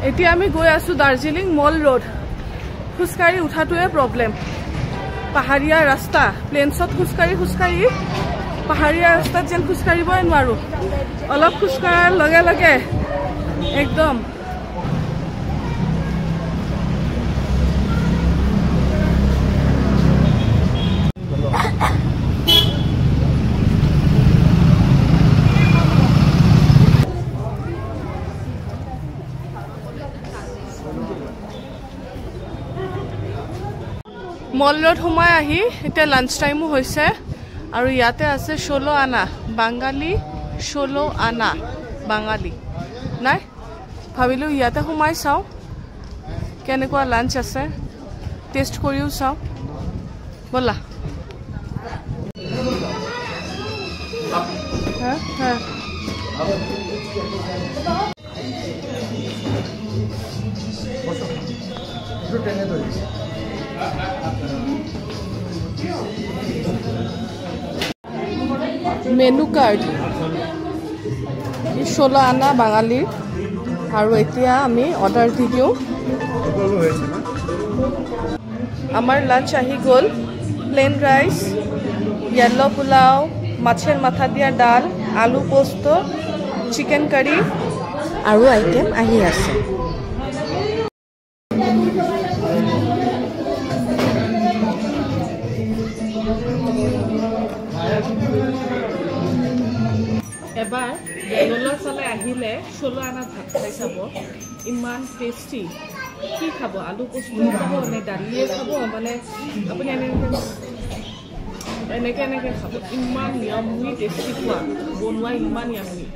এতিয়া আমি গৈ আছো দাৰ্জিলিং মল ৰোড খুচকাৰি উঠাটোৱে প্ৰবলেম পাহাৰীয়া ৰাস্তা প্লেনছত খুচকাৰি পাহাৰীয়া ৰাস্তাত যেন খুচকাৰিবই নোৱাৰো অলপ খুচকাৰাৰ লগে লগে একদম মল ৰোড সোমাই আহি এতিয়া লাঞ্চ টাইমো হৈছে আৰু ইয়াতে আছে 16 আনা বাঙালী 16 আনা বাঙালী নাই ভাবিলো ইয়াতে সোমাই চাও কেনেকুৱা লাঞ্চ আছে টেষ্ট কৰিও চাও বলা হ্যাঁ মেনু কাৰ্ড 16 আনা বাঙালী আৰু এতিয়া আমি অৰ্ডাৰ দি দিও আমাৰ লাঞ্চ আহি গল প্লেন ৰাইস येलो পোলাও মাছেৰ মাথা দিয়া ডাল আলু পোস্ত চিকেন কাৰি আৰু আইটেম আহি আছে এবাৰ বেংগলৰ ফালে আহিলে 16 আনা ভাত খাই চাব ইমান টেষ্টি কি খাব আলু পোস্ত খাব নে দালিয়ে খাব মানে আপুনি এনেকে খাব ইমান ইয়ামি টেষ্টি খোৱা বনোৱা ইমান ইয়ামি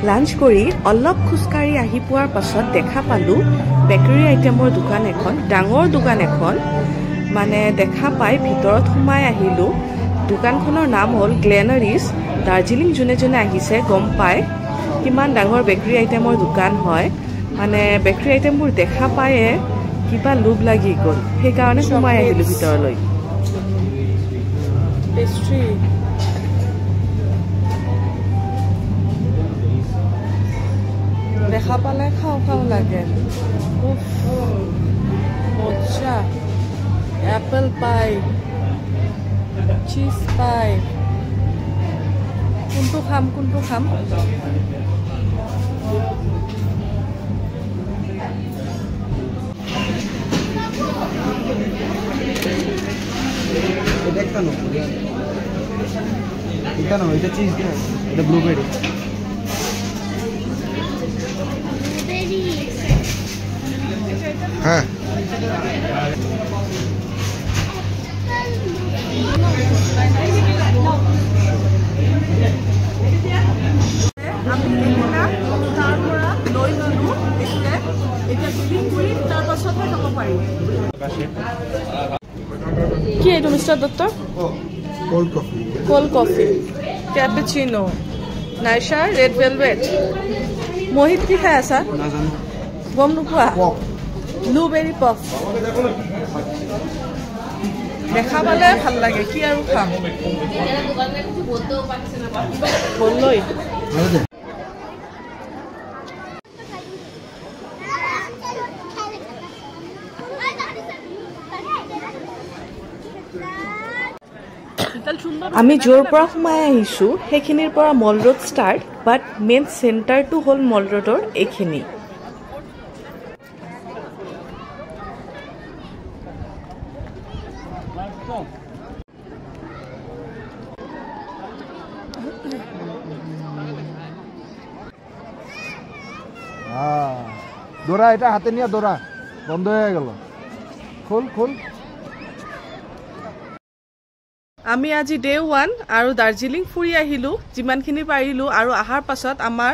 লাঞ্চ কৰি অলপ খুচকাৰি আহি পোৱাৰ পাছত দেখা পালো বেকাৰী আইটেমৰ দোকান এখন ডাঙৰ দোকান এখন মানে দেখা পাই ভিতৰত সোমাই আহিলো দোকানখনৰ নাম হ'ল গ্লেনাৰিজ দাৰ্জিলিং জুনে আহিছে গম পায় কিমান ডাঙৰ বেকাৰী আইটেমৰ দোকান হয় মানে বেকাৰী আইটেমবোৰ দেখা পায়ে কিবা লোভ লাগি গ'ল সেইকাৰণে সোমাই আহিলো ভিতৰলৈ পেষ্ট্ৰি দেখা পালে খাও লাগে মজা এপল পাই চিজ পাই কোনটো খাম এটা না এটা চিজ না এটা ব্লুবেরি হ্যাঁ আমি এটা তাৰ পৰা লৈ ললো এতিয়া ক্লিন কৰি তাৰ পাছতহে খাব পাৰিম কি এইটো mister Dutta cold coffee cappuccino Naisha red velvet Mohit কি খাই আছা নাজানো গম নোপোৱা ব্লুবেৰী পফ দেখা পালে ভাল লাগে কি আৰু খাম বললৈ আমি য'ৰ পৰা সোমাই আহিছো সেইখিনিৰ পৰা মল ৰোড ষ্টাৰ্ট বাট মেইন চেণ্টাৰটো হ'ল মল ৰোডৰ এইখিনি দৌৰা এটা হাতে নিয়া দৌৰা বন্ধ হয়ে গেল খোল আমি আজি ডে 1 আৰু দাৰ্জিলিং ফুৰি আহিলো যিমানখিনি পাৰিলো আৰু আহাৰ পাছত আমাৰ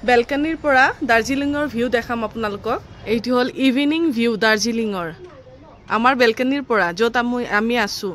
বেলকনিৰ পৰা দাৰ্জিলিঙৰ ভিউ দেখাম আপোনালোকক এইটো হ'ল ইভিনিং ভিউ দাৰ্জিলিঙৰ আমাৰ বেলকনিৰ পৰা য'ত আমি আছো